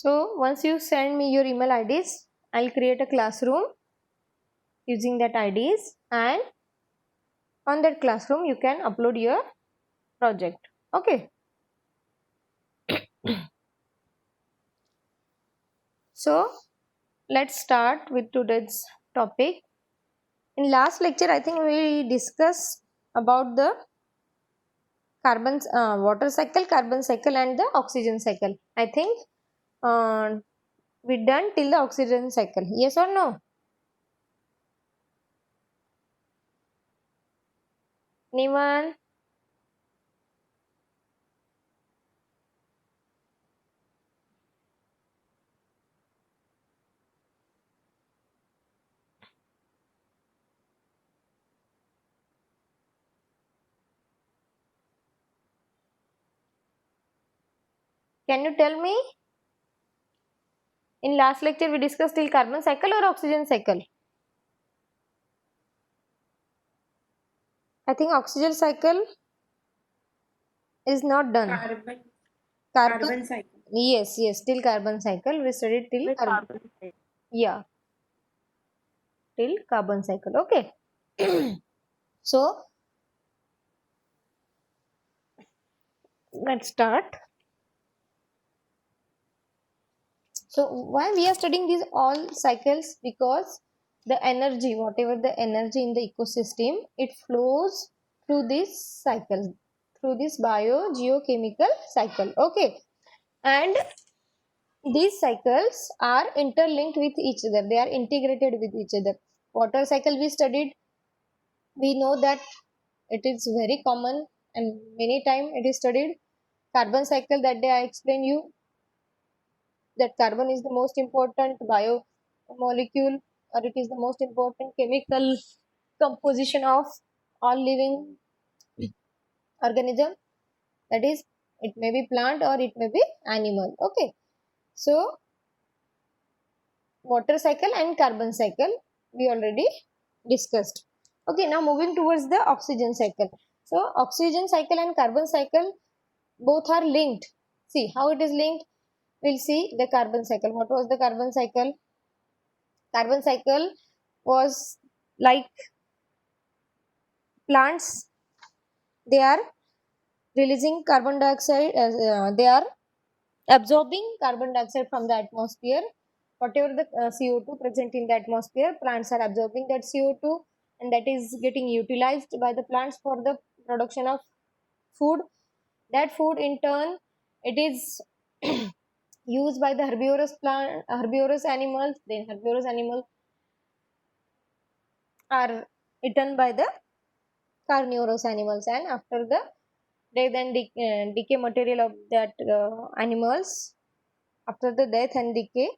So once you send me your email IDs, I'll create a classroom using that IDs, and on that classroom you can upload your project. Okay. So let's start with today's topic. In last lecture, I think we discussed about the carbon water cycle, carbon cycle, and the oxygen cycle. I think we done till the oxygen cycle. Yes or no? Anyone? Can you tell me? In last lecture, we discussed till carbon cycle or oxygen cycle. I think oxygen cycle is not done. Carbon cycle. Yes, till carbon cycle. We studied till With carbon. carbon cycle. Yeah, till carbon cycle. Okay. So let's start. So why we are studying these all cycles? Because the energy, whatever the energy in the ecosystem, it flows through this cycle, through this biogeochemical cycle. Okay. And these cycles are interlinked with each other. They are integrated with each other. Water cycle we studied. We know that it is very common and many time it is studied. Carbon cycle, that day I explained you that carbon is the most important bio molecule, or it is the most important chemical composition of all living organism. That is, it may be plant or it may be animal. Okay. So water cycle and carbon cycle we already discussed. Okay, now moving towards the oxygen cycle. So oxygen cycle and carbon cycle both are linked. See how it is linked. We'll see the carbon cycle. What was the carbon cycle? Carbon cycle was like plants, they are releasing carbon dioxide, they are absorbing carbon dioxide from the atmosphere. Whatever the CO2 present in the atmosphere, plants are absorbing that CO2, and that is getting utilized by the plants for the production of food. That food in turn, it is used by the herbivorous animals. Then herbivorous animals are eaten by the carnivorous animals, and after the death and decay material of that animals, after the death and decay,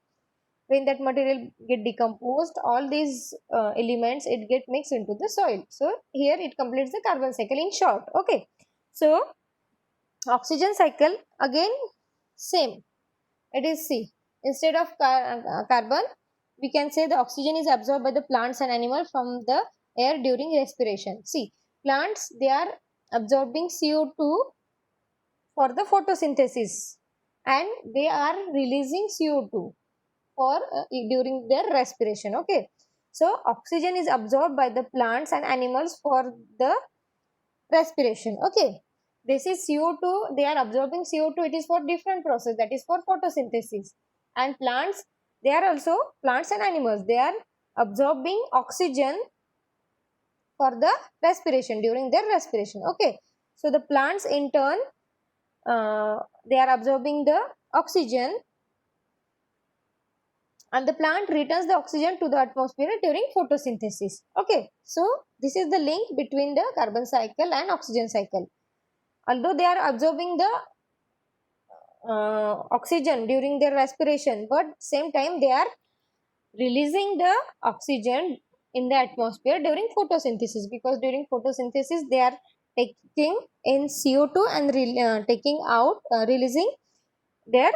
when that material get decomposed, all these elements it get mixed into the soil. So here it completes the carbon cycle in short. Okay. So oxygen cycle again same, it is C. Instead of carbon, we can say the oxygen is absorbed by the plants and animals from the air during respiration. See, plants, they are absorbing CO2 for the photosynthesis, and they are releasing CO2 for during their respiration. Okay. So oxygen is absorbed by the plants and animals for the respiration. Okay. This is CO2, they are absorbing CO2, it is for different process, that is for photosynthesis. And plants, they are also, plants and animals, they are absorbing oxygen for the respiration, during their respiration. Okay. So the plants in turn, they are absorbing the oxygen, and the plant returns the oxygen to the atmosphere during photosynthesis. Okay. So this is the link between the carbon cycle and oxygen cycle. Although they are absorbing the oxygen during their respiration, but same time they are releasing the oxygen in the atmosphere during photosynthesis, because during photosynthesis they are taking in CO2 and taking out, releasing their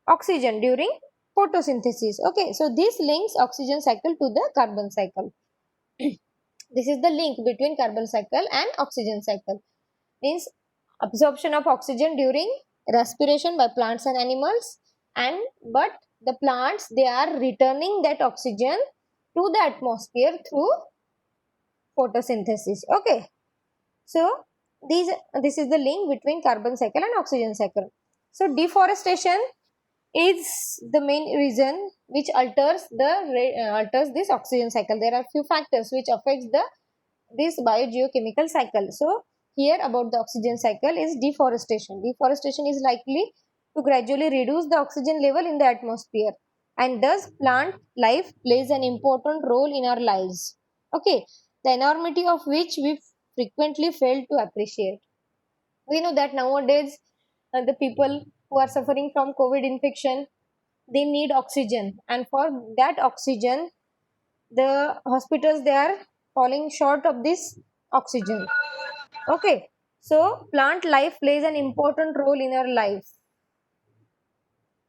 oxygen during photosynthesis. Okay, so this links oxygen cycle to the carbon cycle. This is the link between carbon cycle and oxygen cycle. Means absorption of oxygen during respiration by plants and animals, and but the plants, they are returning that oxygen to the atmosphere through photosynthesis. Okay, so this is the link between carbon cycle and oxygen cycle. So deforestation is the main reason which alters this oxygen cycle. There are few factors which affects this biogeochemical cycle. So here about the oxygen cycle is deforestation. Deforestation is likely to gradually reduce the oxygen level in the atmosphere, and thus plant life plays an important role in our lives. Okay, the enormity of which we frequently fail to appreciate. We know that nowadays the people who are suffering from COVID infection, they need oxygen, and for that oxygen the hospitals, they are falling short of this oxygen. Okay, so plant life plays an important role in our life,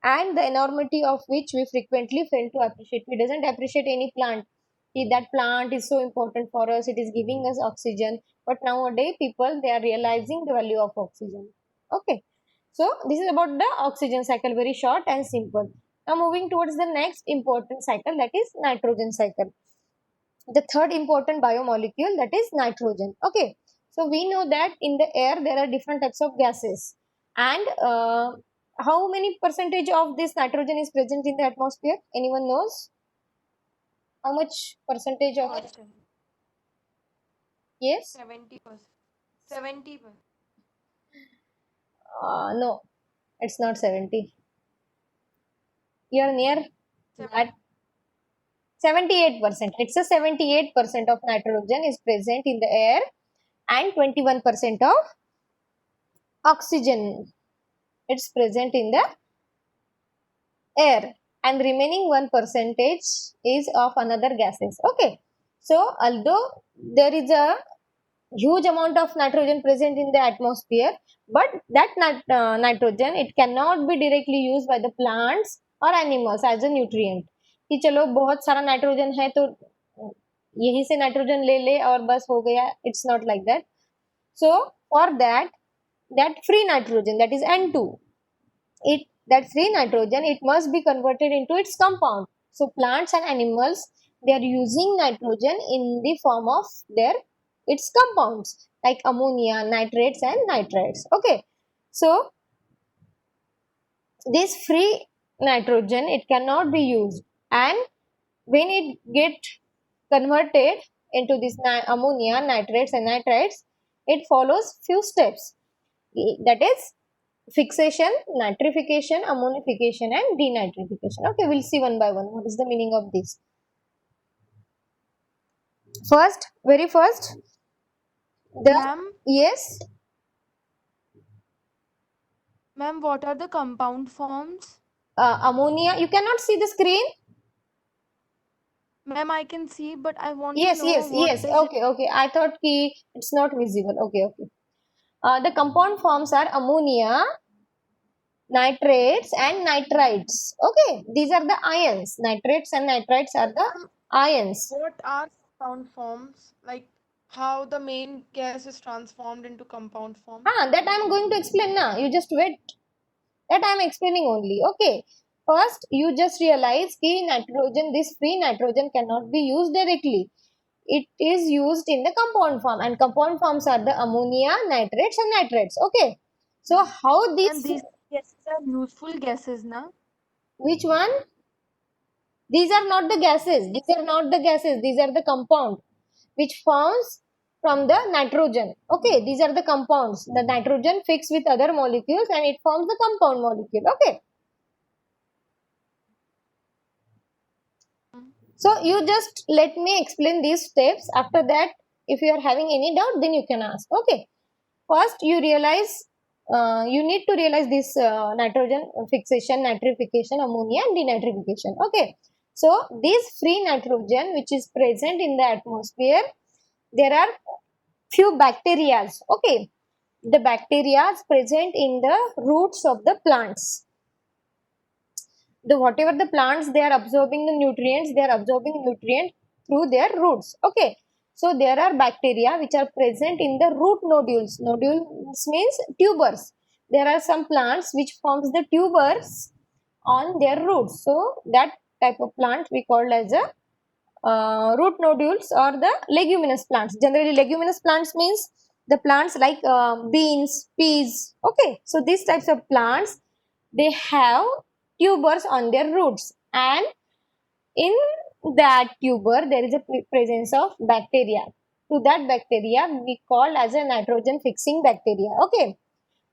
and the enormity of which we frequently fail to appreciate. We doesn't appreciate any plant. That plant is so important for us, it is giving us oxygen, but nowadays people, they are realizing the value of oxygen. Okay, so this is about the oxygen cycle, very short and simple. Now moving towards the next important cycle, that is nitrogen cycle, the third important biomolecule, that is nitrogen. Okay, so we know that in the air there are different types of gases, and how many percentage of this nitrogen is present in the atmosphere? Anyone knows how much percentage of it? Percent. Yes. 70%. 70%. No, it's not 70. You are near that. 78%. It's a 78% of nitrogen is present in the air, and 21% of oxygen, it's present in the air, and remaining 1 percentage is of another gases. Okay, so although there is a huge amount of nitrogen present in the atmosphere, but that nitrogen, it cannot be directly used by the plants or animals as a nutrient कि चलो बहुत सारा nitrogen है तो यही से nitrogen ले ले और बस हो गया. It's not like that. So for that free nitrogen, that is N2, that free nitrogen, it must be converted into its compound. So plants and animals, they are using nitrogen in the form of its compounds like ammonia, nitrates and nitrites. Okay, so this free nitrogen, it cannot be used, and when it get converted into this ammonia, nitrates and nitrites, it follows few steps, that is fixation, nitrification, ammonification and denitrification. Okay, we'll see one by one what is the meaning of this. Very first, Ma'am, yes, ma'am, what are the compound forms? ammonia. You cannot see the screen. Ma'am, I can see, but I want to Yes, know yes, what yes. does it. Okay. I thought it's not visible. Okay. The compound forms are ammonia, nitrates and nitrites. Okay, these are the ions. Nitrates and nitrites are the Ma'am, ions. what are compound forms? Like how the main gas is transformed into compound form? That I am going to explain now. You just wait. That I am explaining only. Okay. First, you just realize कि nitrogen, this free nitrogen cannot be used directly. It is used in the compound form, and compound forms are the ammonia, nitrates and nitrates. Okay. So how And these, these gases are useful gases, na? which one? These are not the gases. These are not the gases. These are the compound which forms from the nitrogen. Okay, these are the compounds. The nitrogen fixed with other molecules and it forms the compound molecule. Okay. So you just let me explain these steps. After that, if you are having any doubt, then you can ask. Okay. First, you need to realize this nitrogen fixation, nitrification, ammonia and denitrification. Okay. So this free nitrogen which is present in the atmosphere, there are few bacteria. Okay. The bacteria present in the roots of the plants. Whatever the plants, they are absorbing the nutrients, they are absorbing nutrient through their roots. Okay, so there are bacteria which are present in the root nodules. Nodules means tubers. There are some plants which forms the tubers on their roots. So that type of plant we called as a root nodules or the leguminous plants. Generally leguminous plants means the plants like beans, peas. Okay, so these types of plants, they have tubers on their roots, and in that tuber there is a presence of bacteria. To that bacteria we call as a nitrogen fixing bacteria. Okay,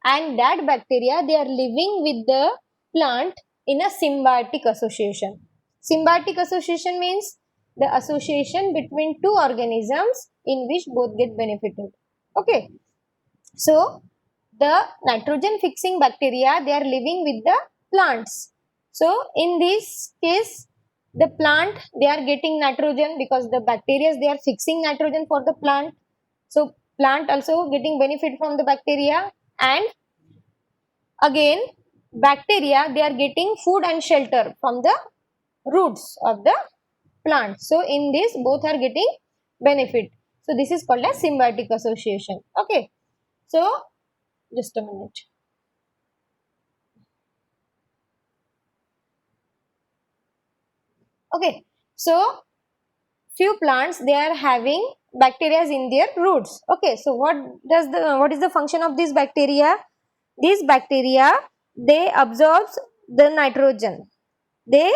and that bacteria, they are living with the plant in a symbiotic association. Symbiotic association means the association between two organisms in which both get benefited. Okay, so the nitrogen fixing bacteria, they are living with the plants. So in this case, the plant, they are getting nitrogen because the bacteria, they are fixing nitrogen for the plant. So plant also getting benefit from the bacteria, and again bacteria, they are getting food and shelter from the roots of the plant. So in this both are getting benefit. So this is called as symbiotic association. Okay, so just a minute. Okay, so few plants, they are having bacteria in their roots. Okay, so what is the function of this bacteria? These bacteria, they absorb the nitrogen, they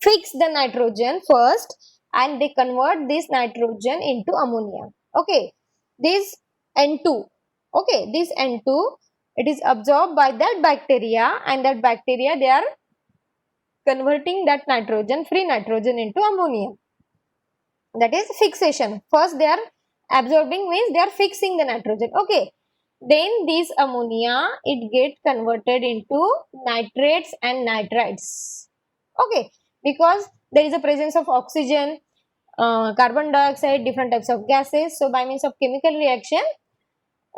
fix the nitrogen first, and they convert this nitrogen into ammonia. Okay, this N2, okay, this N2, it is absorbed by that bacteria, and that bacteria, they are converting that nitrogen, free nitrogen, into ammonia. That is fixation. First they are absorbing, means they are fixing the nitrogen. Okay, then this ammonia, it get converted into nitrates and nitrites. Okay, because there is a presence of oxygen, carbon dioxide, different types of gases. So by means of chemical reaction,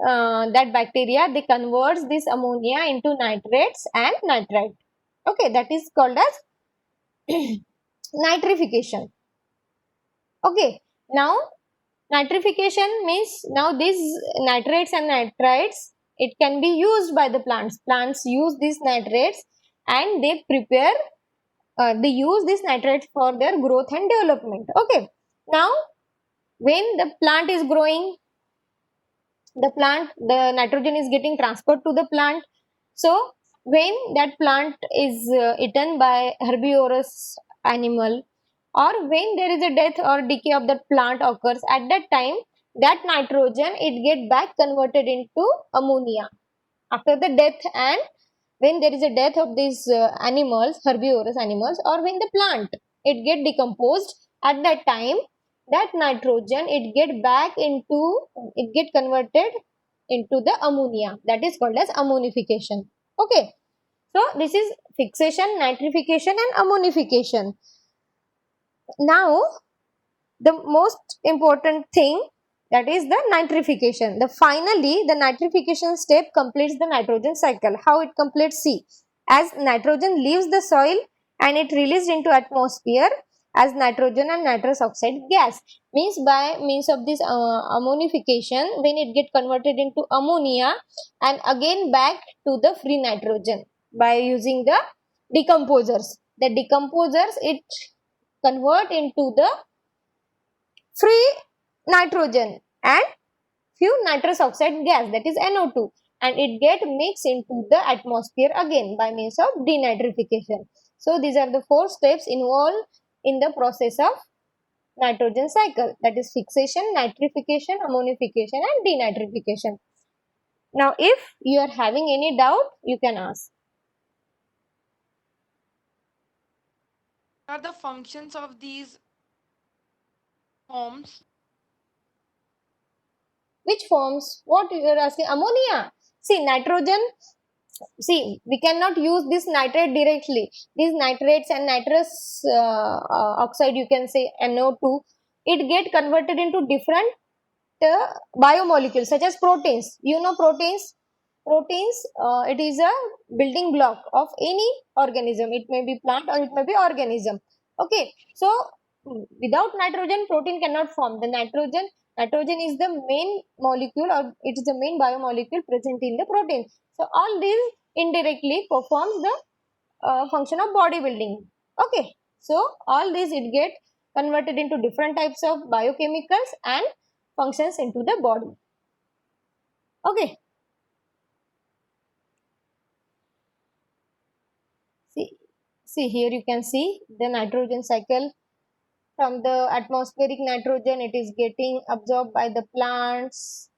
that bacteria, they converts this ammonia into nitrates and nitrite. Okay, that is called as nitrification. Okay, now nitrification means now these nitrates and nitrites, it can be used by the plants. Plants use these nitrates and they prepare, they use these nitrates for their growth and development. Okay, now when the plant is growing, the nitrogen is getting transferred to the plant. So when that plant is eaten by herbivorous animal, or when there is a death or decay of that plant occurs, at that time that nitrogen, it get back converted into ammonia after the death. And when there is a death of these animals, herbivorous animals, or when the plant, it get decomposed, at that time that nitrogen, it get back into, it get converted into the ammonia. That is called as ammonification. Okay, so this is fixation, nitrification and ammonification. Now the most important thing, that is the nitrification. The finally the nitrification step completes the nitrogen cycle. How it completes? See, as nitrogen leaves the soil and it released into atmosphere as nitrogen and nitrous oxide gas, means by means of this ammonification, when it get converted into ammonia and again back to the free nitrogen by using the decomposers. The decomposers, it convert into the free nitrogen and few nitrous oxide gas, that is NO2, and it get mixed into the atmosphere again by means of denitrification. So these are the 4 steps involved in the process of nitrogen cycle, that is fixation, nitrification, ammonification and denitrification. Now if you are having any doubt, you can ask. What are the functions of these forms? Which forms? What you are asking? Ammonia. See, nitrogen, see, we cannot use this nitrate directly. These nitrates and nitrous oxide, you can say NO2, it get converted into different biomolecules such as proteins. You know proteins? Proteins, it is a building block of any organism. It may be plant or it may be organism. Okay, so without nitrogen, protein cannot form. The nitrogen is the main molecule, or it is the main biomolecule present in the protein. So all these indirectly performs the function of bodybuilding. Okay, so all these it get converted into different types of biochemicals and functions into the body. Okay, see here you can see the nitrogen cycle. From the atmospheric nitrogen, it is getting absorbed by the plants.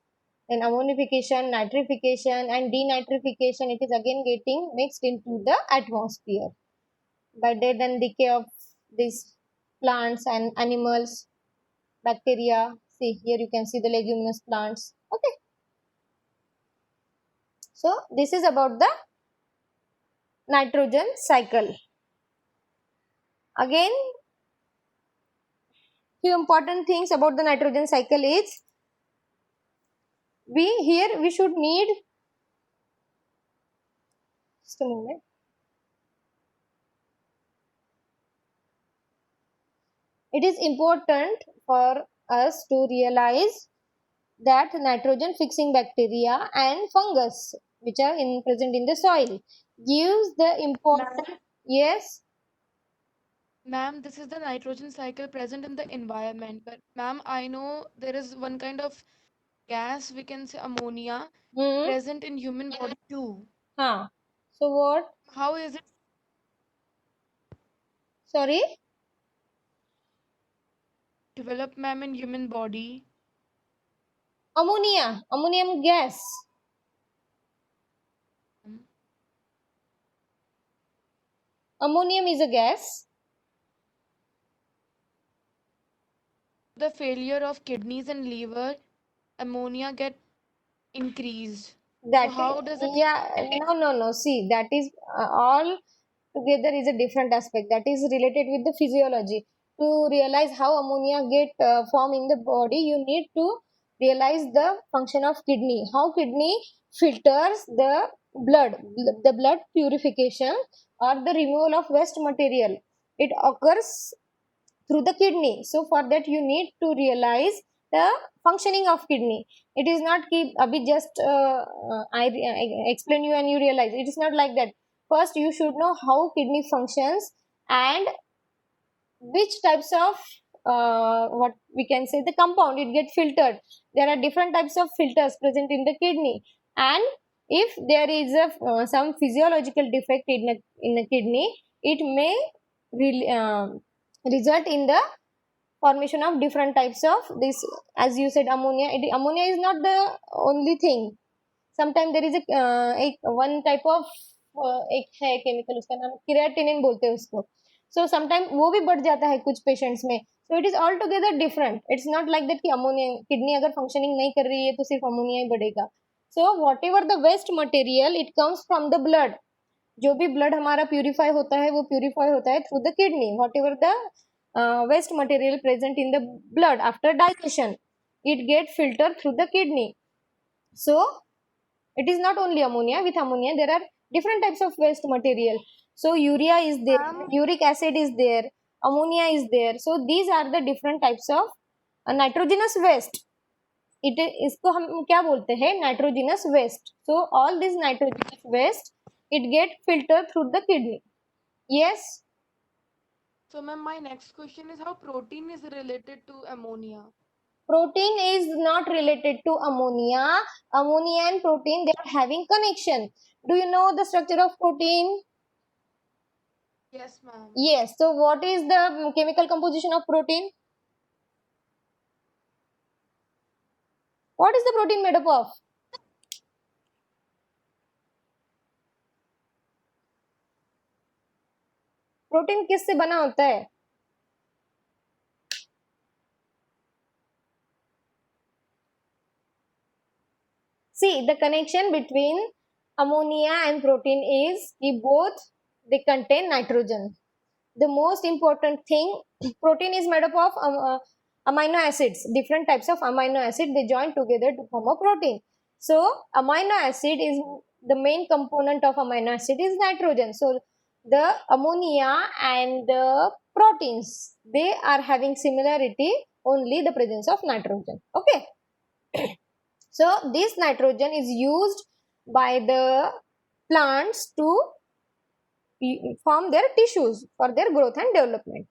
Then ammonification, nitrification, and denitrification, it is again getting mixed into the atmosphere by death and decay of these plants and animals, bacteria. See here you can see the leguminous plants. Okay, so this is about the nitrogen cycle. Again, few important things about the nitrogen cycle is we should need, just a moment. It is important for us to realize that nitrogen fixing bacteria and fungus which are present in the soil gives the important. Yes. Ma'am, this is the nitrogen cycle present in the environment. But ma'am, I know there is one kind of gas, we can say ammonia, Hmm. present in human body too. Huh. So what? How is it Sorry. developed, ma'am, in human body? Ammonia. Ammonium gas. Mm. Ammonium is a gas. The failure of kidneys and liver, ammonia get increased. So That, how does it? yeah, no. See, that is all together is a different aspect that is related with the physiology. To realize how ammonia get formed in the body, you need to realize the function of kidney, how kidney filters the blood purification or the removal of waste material. It occurs through the kidney. So for that you need to realize the functioning of kidney. It is not keep abhi just I explain you and you realize. It is not like that. First you should know how kidney functions and which types of what we can say the compound it get filtered. There are different types of filters present in the kidney, and if there is some physiological defect in the kidney, it may result in the formation of different types of this, as you said, ammonia. Ammonia is not the only thing. Sometime there is एक one type of एक है chemical, उसका नाम creatinine बोलते हैं उसको. So sometime वो भी बढ़ जाता है कुछ पेशेंट्स में. So it is all together different. It's not like that कि अमोनिया किडनी अगर फंक्शनिंग नहीं कर रही है तो सिर्फ अमोनिया ही बढ़ेगा. So whatever the waste material it comes from the blood. जो भी ब्लड हमारा प्यूरिफाई होता है वो प्यूरिफाई होता है through the kidney. What ever the waste material present in the blood after digestion, it get filtered through the kidney. So it is not only ammonia. With ammonia there are different types of waste material. So urea is there, uric acid is there, ammonia is there. So these are the different types of nitrogenous waste. It इसको हम क्या बोलते हैं, nitrogenous waste. So all these nitrogenous waste it get filtered through the kidney. Yes. So ma'am, my next question is how protein is related to ammonia. Protein is not related to ammonia. Ammonia and protein, they are having connection. Do you know the structure of protein? Yes, ma'am. Yes. So what is the chemical composition of protein? What is the protein made up of? Protein किससे बना होता है? See, the connection between ammonia and protein is कि both they contain nitrogen. The most important thing, protein is made up of amino acids. Different types of amino acid they join together to form a protein. So amino acid is the main component of amino acid is nitrogen. So the ammonia and the proteins, they are having similarity, only the presence of nitrogen. Okay. So this nitrogen is used by the plants to form their tissues for their growth and development.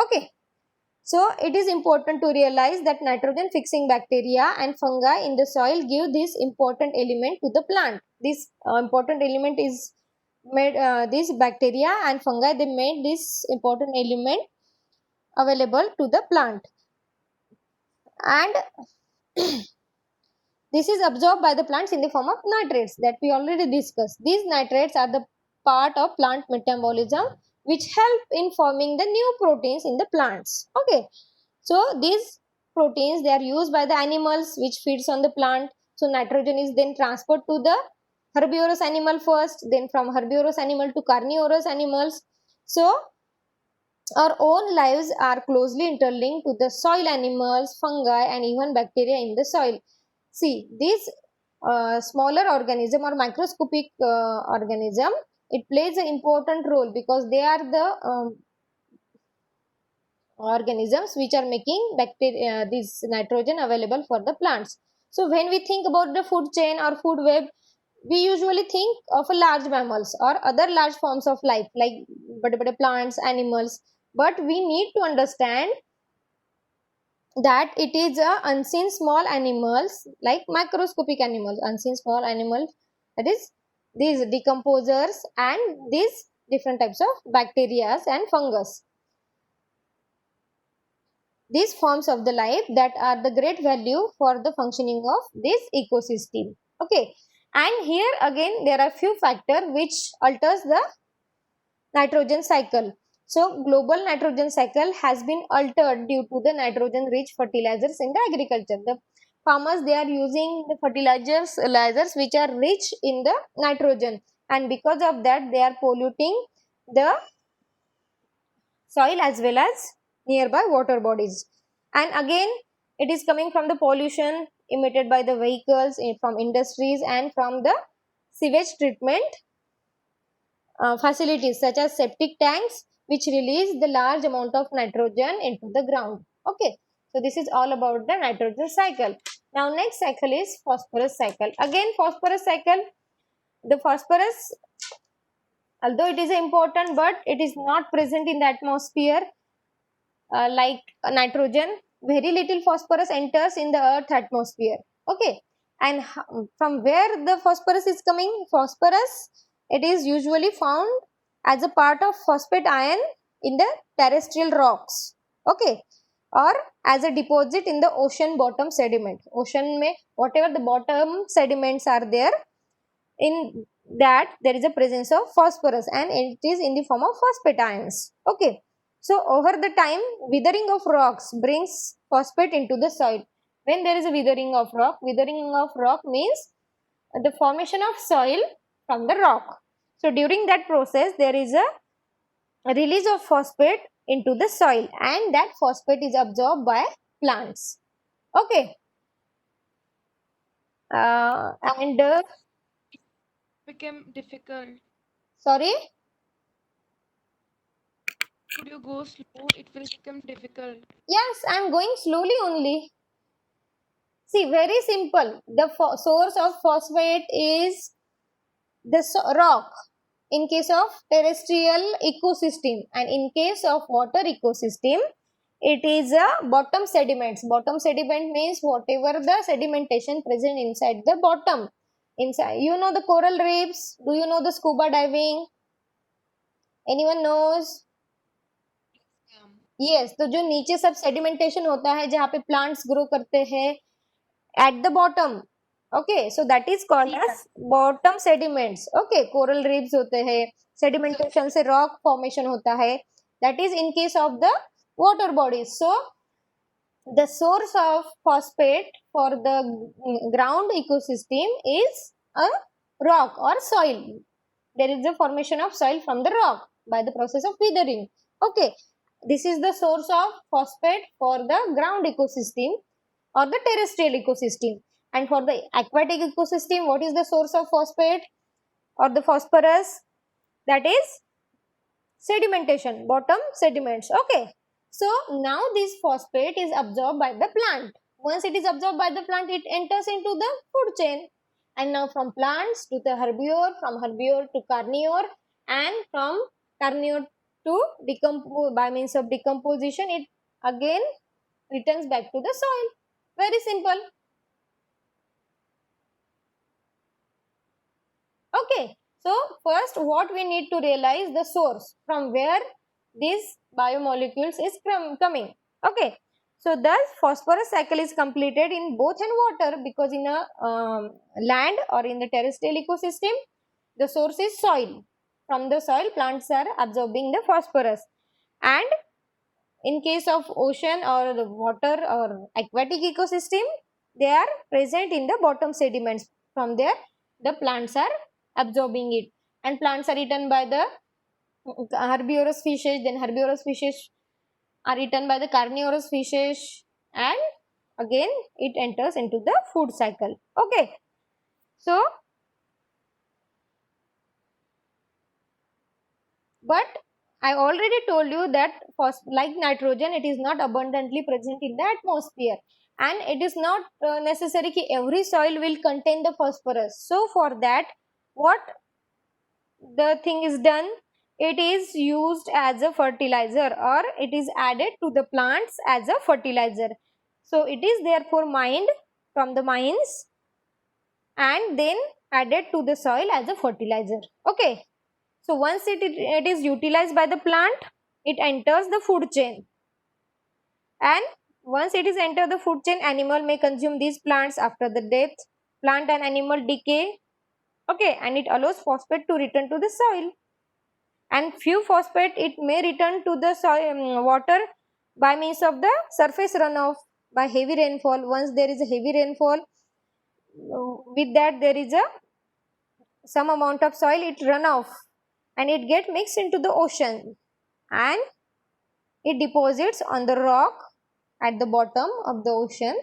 Okay. So it is important to realize that nitrogen fixing bacteria and fungi in the soil give this important element to the plant. This important element is made, this bacteria and fungi, they made this important element available to the plant, and this is absorbed by the plants in the form of nitrates that we already discussed. These nitrates are the part of plant metabolism which help in forming the new proteins in the plants. Okay, so these proteins, they are used by the animals which feeds on the plant. So nitrogen is then transferred to the herbivorous animal first, then from herbivorous animal to carnivorous animals. So our own lives are closely interlinked to the soil animals, fungi, and even bacteria in the soil. See, these smaller organism or microscopic organism, it plays an important role because they are the organisms which are making bacteria, this nitrogen available for the plants. So when we think about the food chain or food web, we usually think of a large mammals or other large forms of life like plants, animals, but we need to understand that it is a unseen small animals like microscopic animals, unseen small animals, that is these decomposers and these different types of bacteria and fungus. These forms of the life that are the great value for the functioning of this ecosystem. Okay, and here again there are few factors which alters the nitrogen cycle. So global nitrogen cycle has been altered due to the nitrogen rich fertilizers in the agriculture. The farmers, they are using the fertilizers which are rich in the nitrogen, and because of that they are polluting the soil as well as nearby water bodies. And again it is coming from the pollution emitted by the vehicles, from industries, and from the sewage treatment facilities such as septic tanks which release the large amount of nitrogen into the ground. Okay, so this is all about the nitrogen cycle. Now next cycle is phosphorus cycle. Again phosphorus cycle, the phosphorus, although it is important, but it is not present in the atmosphere like nitrogen. Very little phosphorus enters in the earth atmosphere. Okay, and from where the phosphorus is coming? Phosphorus, it is usually found as a part of phosphate ion in the terrestrial rocks. Okay, or as a deposit in the ocean bottom sediment. Ocean mein whatever the bottom sediments are there, in that there is a presence of phosphorus and it is in the form of phosphate ions. Okay, so over the time withering of rocks brings phosphate into the soil. When there is a withering of rock means the formation of soil from the rock. So during that process there is a release of phosphate into the soil, and that phosphate is absorbed by plants. Okay, and Became difficult. sorry. Could you go slow? It will become difficult. Yes, I am going slowly only. See, very simple. The source of phosphate is the rock in case of terrestrial ecosystem, and in case of water ecosystem, it is a bottom sediments. Bottom sediment means whatever the sedimentation present inside the bottom. Inside, you know the coral reefs. Do you know the scuba diving? Anyone knows? Yes, तो जो नीचे सब sedimentation होता है जहाँ पे plants grow करते हैं at the bottom. Okay, so that is called as bottom sediments. Okay, coral reefs होते हैं, sedimentation से rock formation होता है, that is in case of the water bodies. So the source of phosphate for the ground ecosystem is a rock or soil. There is a formation of soil from the rock by the process of weathering. Okay, this is the source of phosphate for the ground ecosystem or the terrestrial ecosystem. And for the aquatic ecosystem, what is the source of phosphate or the phosphorus? That is sedimentation, bottom sediments. Okay, so now this phosphate is absorbed by the plant. Once it is absorbed by the plant, it enters into the food chain. and now from plants to the herbivore, from herbivore to carnivore, and from carnivore to decompose by means of decomposition, it again returns back to the soil. Very simple. Okay, so first what we need to realize the source from where these biomolecules is coming. Okay, so thus phosphorus cycle is completed in both and water, because in a land or in the terrestrial ecosystem, the source is soil. From the soil, plants are absorbing the phosphorus, and in case of ocean or the water or aquatic ecosystem, they are present in the bottom sediments. From there, the plants are absorbing it, and plants are eaten by the herbivorous fishes, then herbivorous fishes are eaten by the carnivorous fishes, and again it enters into the food cycle. Okay, so but I already told you that like nitrogen, it is not abundantly present in the atmosphere, and it is not necessary that every soil will contain the phosphorus. So for that, what the thing is done, it is used as a fertilizer, or it is added to the plants as a fertilizer. So it is therefore mined from the mines and then added to the soil as a fertilizer. Okay, so once it is utilized by the plant, it enters the food chain, and once it is entered the food chain, animal may consume these plants. After the death, plant and animal decay. Okay, and it allows phosphate to return to the soil, and few phosphate it may return to the soil water by means of the surface runoff by heavy rainfall. Once there is a heavy rainfall, with that there is a some amount of soil, it run off and it get mixed into the ocean, and it deposits on the rock at the bottom of the ocean,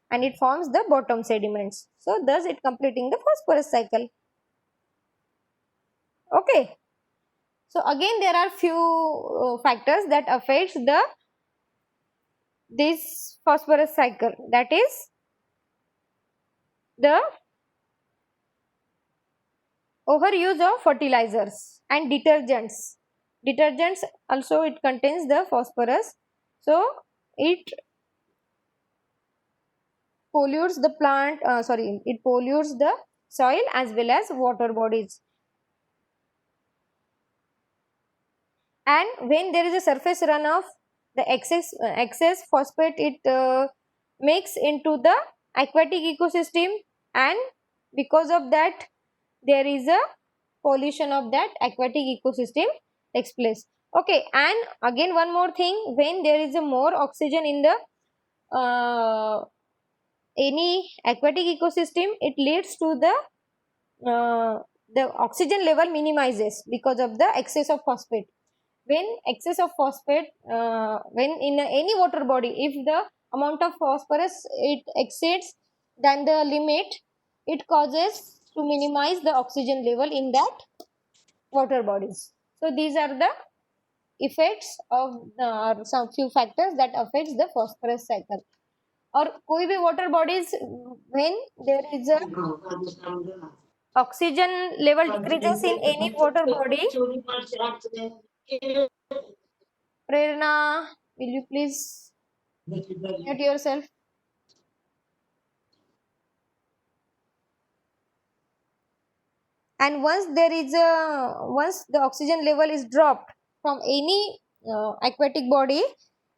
and it forms the bottom sediments. So thus it completing the phosphorus cycle. Okay, so again there are few factors that affects the this phosphorus cycle, that is the overuse of fertilizers and detergents. Detergents also it contains the phosphorus, so it pollutes the plant, it pollutes the soil as well as water bodies. And when there is a surface runoff, the excess phosphate it makes into the aquatic ecosystem, and because of that there is a pollution of that aquatic ecosystem takes place. Okay, and again one more thing, when there is a more oxygen in the any aquatic ecosystem, it leads to the oxygen level minimizes because of the excess of phosphate. When excess of phosphate, when in any water body, if the amount of phosphorus it exceeds than the limit, it causes to minimize the oxygen level in that water bodies. So these are the effects of some few factors that affects the phosphorus cycle. और कोई भी water bodies, when there is a oxygen level decreases in any water body. Prerna, will you please mute yourself? And once the oxygen level is dropped from any aquatic body,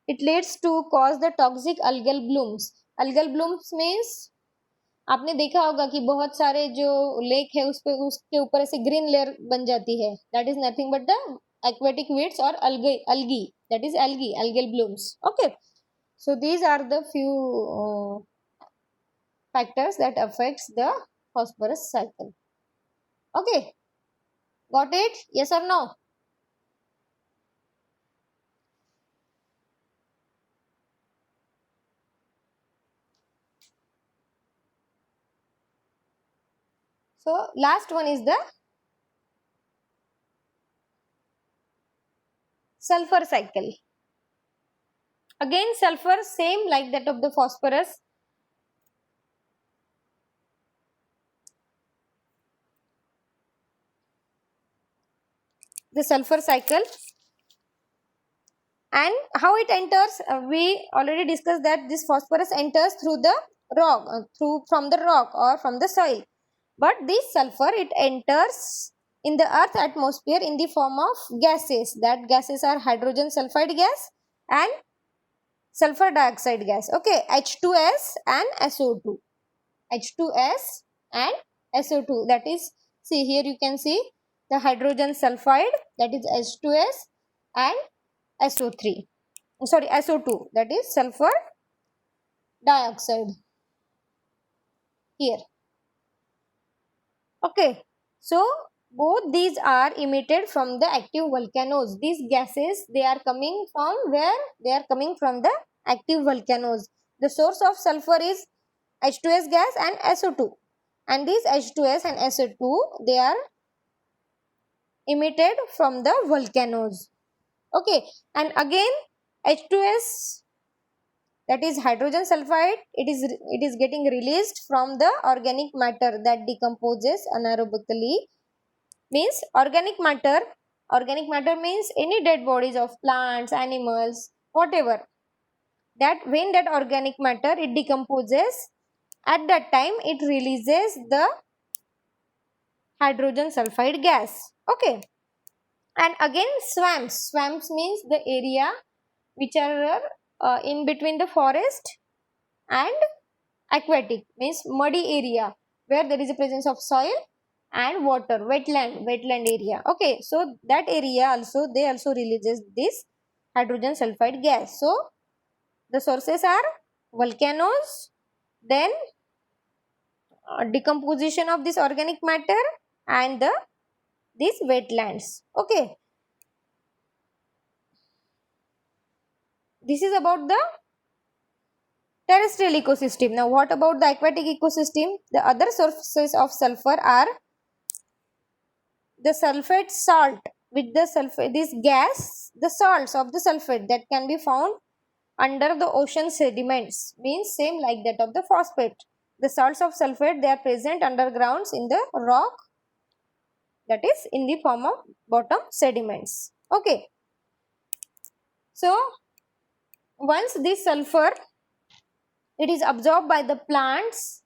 it leads to cause the toxic algal blooms. Algal blooms means आपने देखा होगा कि बहुत सारे जो lake है उस पे उसके ऊपर ऐसे ग्रीन लेयर बन जाती है, that is nothing but the aquatic weeds or algae, that is algal blooms. Okay, so these are the few factors that affects the phosphorus cycle. Okay, got it? Yes or no? So last one is the sulfur cycle. Again sulfur same like that of the phosphorus. the sulfur cycle. And how it enters, we already discussed that this phosphorus enters through the rock, from the rock or from the soil. But this sulfur, it enters in the earth atmosphere in the form of gases. That gases are hydrogen sulfide gas and sulfur dioxide gas. Okay, H2S and SO2. H2S and SO2. That is, see here you can see the hydrogen sulfide, that is H2S, and SO3. Sorry, SO2, that is sulfur dioxide here. Okay, so both these are emitted from the active volcanoes. These gases, they are coming from where? They are coming from the active volcanoes. The source of sulfur is H2S gas and SO2. And these H2S and SO2, they are emitted from the volcanoes. Okay, and again H2S, that is hydrogen sulfide, it is getting released from the organic matter that decomposes anaerobically. Means organic matter means any dead bodies of plants, animals, whatever, that when that organic matter it decomposes, at that time it releases the hydrogen sulfide gas. Okay, and again swamps means the area which are in between the forest and aquatic, means muddy area where there is a presence of soil and water, wetland area. Okay, so that area also, they also releases this hydrogen sulfide gas. So the sources are volcanoes, then decomposition of this organic matter, and these wetlands. Okay, this is about the terrestrial ecosystem. Now what about the aquatic ecosystem? The other sources of sulfur are the sulfate salt, with the sulfate, this gas, the salts of the sulfate that can be found under the ocean sediments, means same like that of the phosphate. The salts of sulfate, they are present undergrounds in the rock, that is in the form of bottom sediments. Okay, so once this sulfur, it is absorbed by the plants,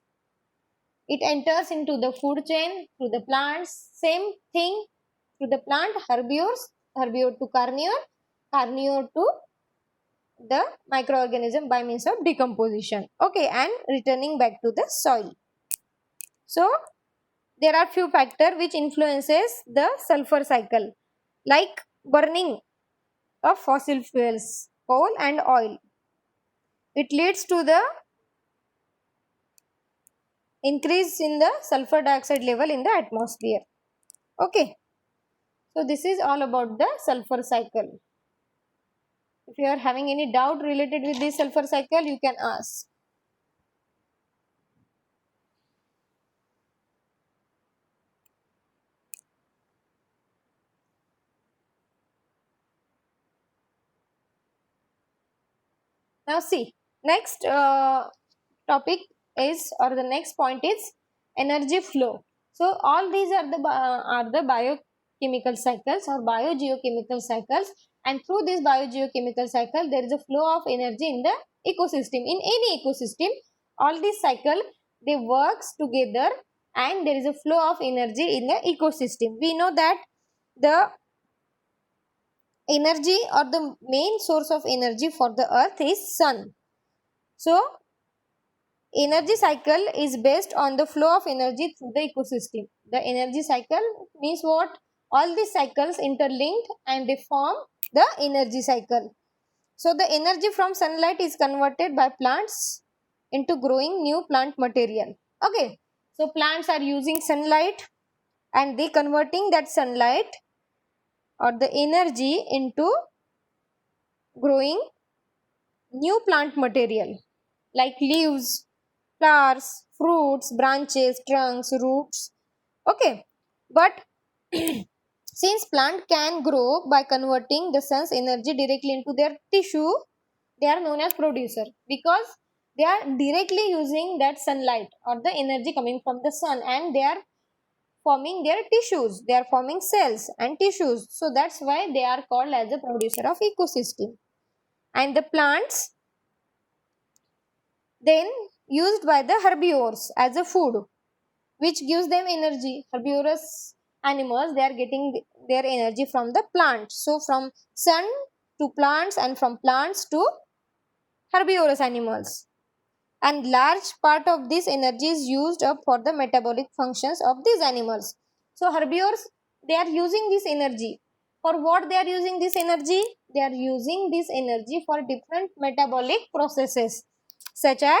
it enters into the food chain through the plants. Same thing through the plant, herbivores, herbivore to carnivore, carnivore to the microorganism by means of decomposition. Okay, and returning back to the soil. So there are few factors which influences the sulfur cycle, like burning of fossil fuels, coal and oil. It leads to the increase in the sulfur dioxide level in the atmosphere. Okay, so this is all about the sulfur cycle. If you are having any doubt related with this sulfur cycle, you can ask. Now see, next topic is, or the next point is energy flow. So all these are the biochemical cycles or biogeochemical cycles, and through this biogeochemical cycle there is a flow of energy in the ecosystem. In any ecosystem, all these cycle, they works together and there is a flow of energy in the ecosystem. We know that the energy or the main source of energy for the earth is sun. So energy cycle is based on the flow of energy through the ecosystem. The energy cycle means what? All these cycles interlinked and they form the energy cycle. So the energy from sunlight is converted by plants into growing new plant material. Okay, so plants are using sunlight and they converting that sunlight or the energy into growing new plant material like leaves, flowers, fruits, branches, trunks, roots. Okay, but since plant can grow by converting the sun's energy directly into their tissue, they are known as producer because they are directly using that sunlight or the energy coming from the sun, and they are forming their tissues. They are forming cells and tissues. So that's why they are called as a producer of ecosystem. And the plants then used by the herbivores as a food, which gives them energy. Herbivorous animals, they are getting their energy from the plant. So from sun to plants and from plants to herbivorous animals. And large part of this energy is used up for the metabolic functions of these animals. So herbivores, they are using this energy. For what they are using this energy? They are using this energy for different metabolic processes such as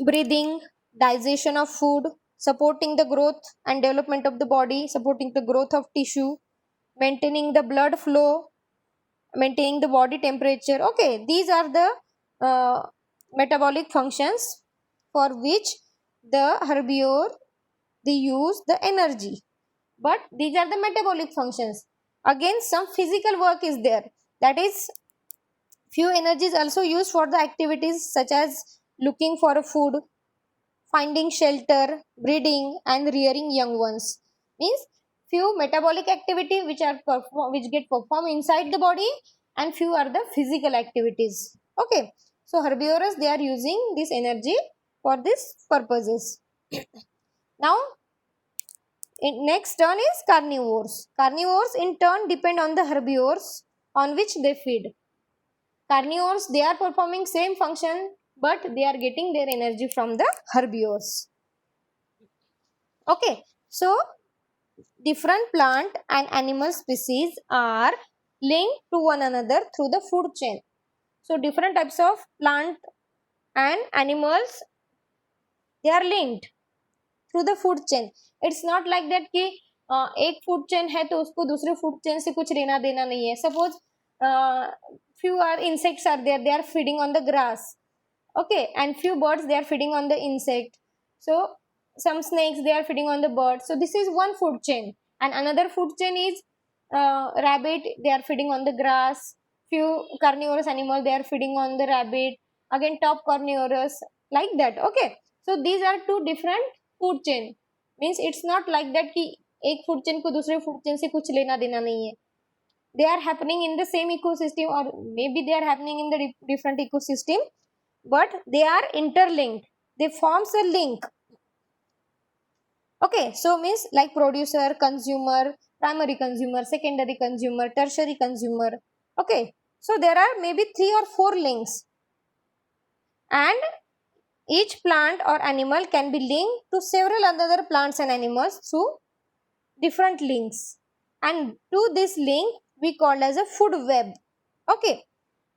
breathing, digestion of food, supporting the growth and development of the body, supporting the growth of tissue, maintaining the blood flow, maintaining the body temperature. Okay, these are the metabolic functions for which the herbivore they use the energy. But these are the metabolic functions. Again, some physical work is there. That is, few energies also used for the activities such as looking for a food, finding shelter, breeding, and rearing young ones. Means few metabolic activity which get performed inside the body, and few are the physical activities. Okay, so herbivores, they are using this energy for these purposes. Now, next turn is carnivores. Carnivores in turn depend on the herbivores on which they feed. Carnivores, they are performing same function, but they are getting their energy from the herbivores. Okay, so different plant and animal species are linked to one another through the food chain. So different types of plant and animals, they are linked through the food chain. It's not like that कि एक food chain है तो उसको दूसरे food chain से कुछ लेना देना नहीं है. Suppose few are insects are there, they are feeding on the grass. Okay, and few birds, they are feeding on the insect. So some snakes, they are feeding on the bird. So this is one food chain. And another food chain is rabbit, they are feeding on the grass. Few carnivorous animals, they are feeding on the rabbit. Again, top carnivorous, like that. Okay, so these are two different food chain. Means it's not like that कि एक food chain को दूसरे food chain से कुछ लेना देना नहीं है. They are happening in the same ecosystem, or maybe they are happening in the different ecosystem, but they are interlinked. They forms a link. Okay, so means like producer, consumer, primary consumer, secondary consumer, tertiary consumer. Okay, so there are maybe 3 or 4 links, and each plant or animal can be linked to several other plants and animals through different links, and to this link we call as a food web. Okay,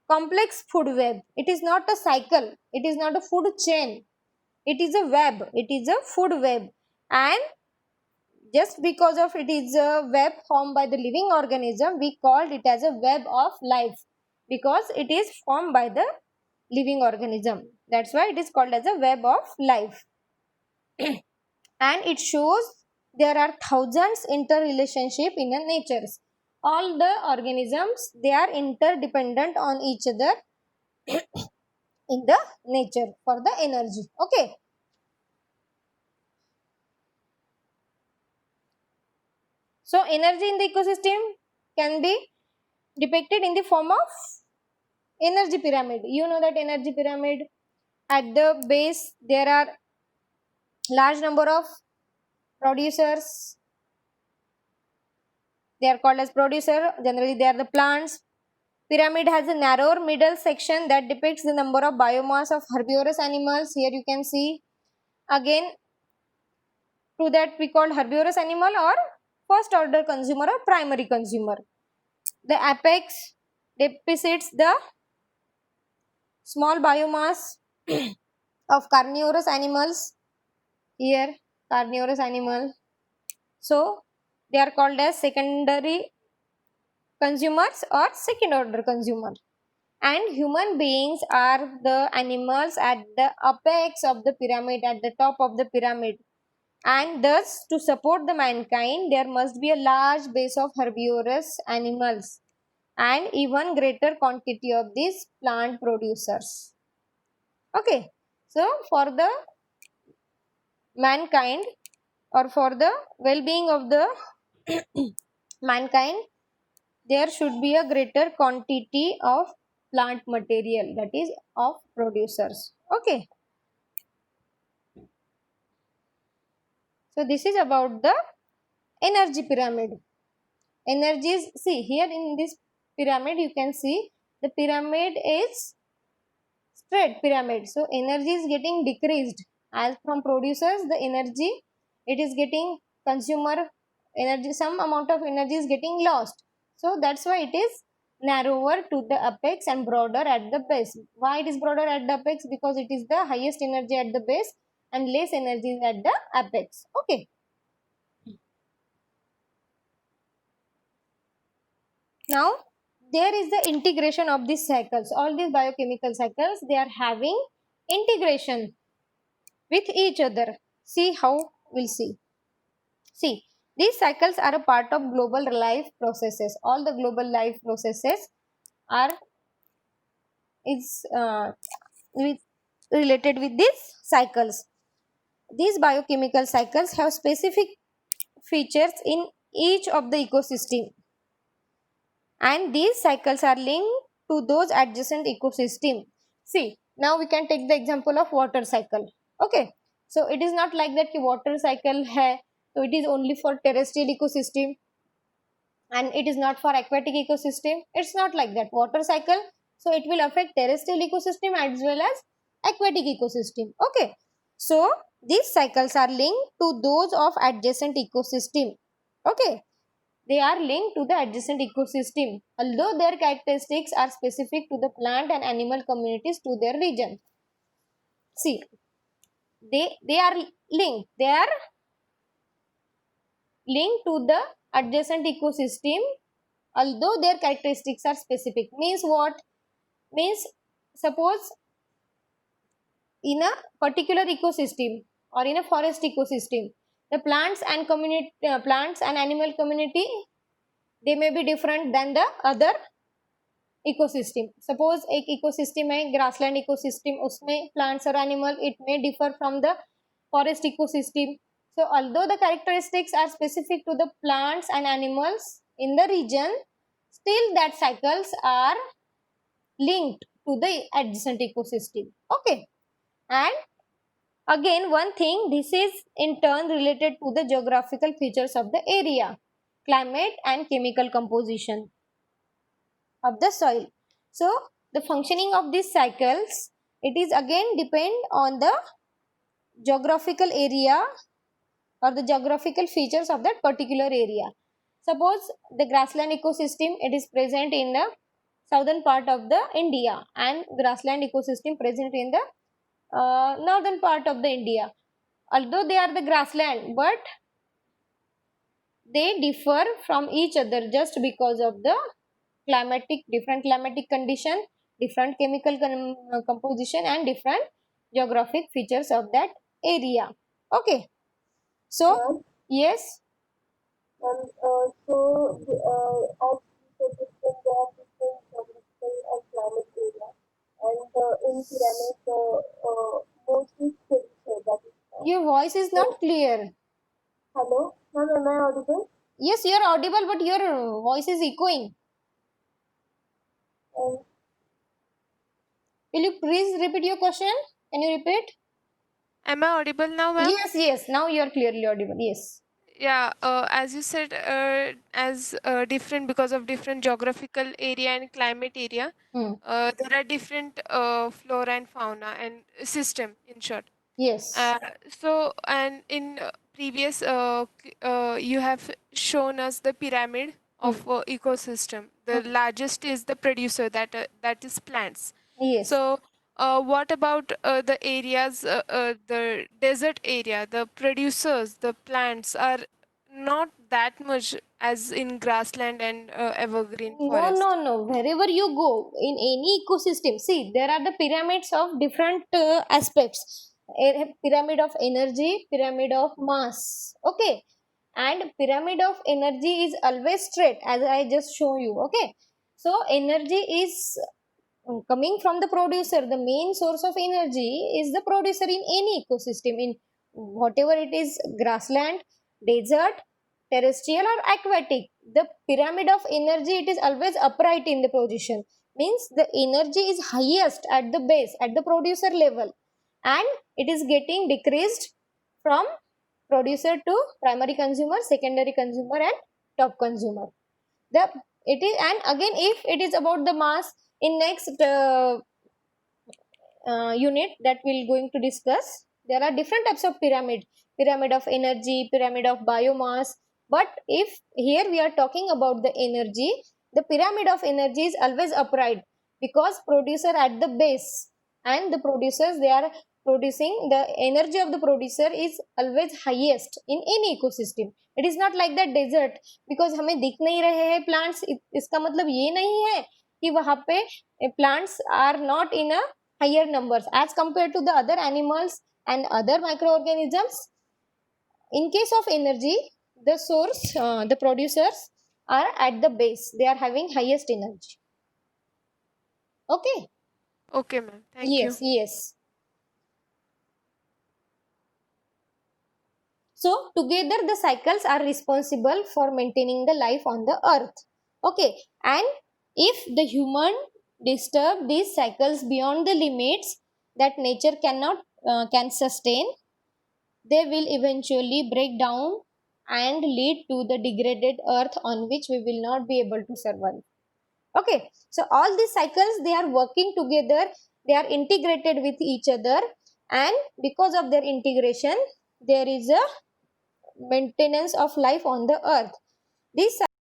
complex food web. It is not a cycle, it is not a food chain, it is a web, it is a food web. And just because of it is a web formed by the living organism, we called it as a web of life, because it is formed by the living organism. That's why it is called as a web of life. And it shows there are thousands interrelationship in a nature. All the organisms, they are interdependent on each other in the nature for the energy. Okay, so energy in the ecosystem can be depicted in the form of energy pyramid. You know that energy pyramid, at the base there are large number of producers. They are called as producer. Generally they are the plants. Pyramid has a narrower middle section that depicts the number of biomass of herbivorous animals. Here you can see. Again, to that we call herbivorous animal or first order consumer or primary consumer. The apex depicts the small biomass of carnivorous animals. Here, carnivorous animal. So they are called as secondary consumers or second order consumer. And human beings are the animals at the apex of the pyramid, at the top of the pyramid. And thus, to support the mankind, there must be a large base of herbivorous animals and even greater quantity of these plant producers. Okay, so for the mankind, or for the well-being of the mankind, there should be a greater quantity of plant material, that is of producers. Okay, so this is about the energy pyramid. Energies, see here in this pyramid you can see the pyramid is straight pyramid, so energy is getting decreased. As from producers, the energy, it is getting consumer energy, some amount of energy is getting lost, so that's why it is narrower to the apex and broader at the base. Why it is broader at the apex? Because it is the highest energy at the base and less energy is at the apex. Okay, now there is the integration of these cycles. All these biochemical cycles, they are having integration with each other. See how? We'll see. See, these cycles are a part of global life processes. All the global life processes are with, related with these cycles. These biochemical cycles have specific features in each of the ecosystem, and these cycles are linked to those adjacent ecosystem. See, now we can take the example of water cycle. Okay, so it is not like that ki water cycle hai, so it is only for terrestrial ecosystem and it is not for aquatic ecosystem. It's not like that. Water cycle, so it will affect terrestrial ecosystem as well as aquatic ecosystem. Okay, so these cycles are linked to those of adjacent ecosystem. Okay, they are linked to the adjacent ecosystem, although their characteristics are specific to the plant and animal communities to their region. See, they are linked. They are linked to the adjacent ecosystem, although their characteristics are specific. Means what? Means suppose in a particular ecosystem or in a forest ecosystem, the plants and community, plants and animal community, they may be different than the other ecosystem. Suppose एक ecosystem है grassland ecosystem, उसमें plants और animal it may differ from the forest ecosystem. So although the characteristics are specific to the plants and animals in the region, still that cycles are linked to the adjacent ecosystem. Okay, and again one thing, this is in turn related to the geographical features of the area, climate and chemical composition of the soil. So the functioning of these cycles, it is again depend on the geographical area or the geographical features of that particular area. Suppose the grassland ecosystem, it is present in the southern part of the India and grassland ecosystem present in the northern part of the India. Although they are the grassland, but they differ from each other just because of the different climatic condition, different chemical composition and different geographic features of that area. Okay, so yes, And so, as you said, there are different geographical and climate area. And in pyramid, mostly scripture, that is. your voice is not clear. Hello, ma'am, am I audible? Yes, you are audible, but your voice is echoing. And Will you please repeat your question? Can you repeat? Am I audible now, ma'am? Yes, now you are clearly audible. Yes. Yeah, as you said, as different because of different geographical area and climate area, Hmm. there are different flora and fauna and system in short. Yes. So, and in previous, you have shown us the pyramid of ecosystem. The largest is the producer, that is plants. Yes. So, what about the areas, the desert area? The producers, the plants are not that much as in grassland and evergreen forest. No. Wherever you go in any ecosystem, see there are the pyramids of different aspects. A pyramid of energy, pyramid of mass. Okay, and pyramid of energy is always straight, as I just show you. Okay, so energy is coming from the producer. The main source of energy is the producer in any ecosystem. In whatever it is, grassland, desert, terrestrial or aquatic, the pyramid of energy, it is always upright in the position, means the energy is highest at the base, at the producer level, and it is getting decreased from producer to primary consumer, secondary consumer and top consumer. The it is, and again if it is about the mass, in next unit that we're going to discuss, there are different types of pyramid of energy, pyramid of biomass. But if here we are talking about the energy, the pyramid of energy is always upright, because producer at the base, and the producers, they are producing, the energy of the producer is always highest in any ecosystem. It is not like that desert, because हमें दिख नहीं रहे हैं plants, इसका मतलब ये नहीं है कि वहाँ पे plants are not in a higher numbers as compared to the other animals and other microorganisms. In case of energy, the source, the producers are at the base, they are having highest energy. Okay. Okay, ma'am. Thank you. Yes. So together the cycles are responsible for maintaining the life on the earth. Okay, and if the human disturb these cycles beyond the limits that nature can sustain, they will eventually break down and lead to the degraded earth on which we will not be able to survive. Okay, so all these cycles, they are working together, they are integrated with each other, and because of their integration, there is a maintenance of life on the earth. These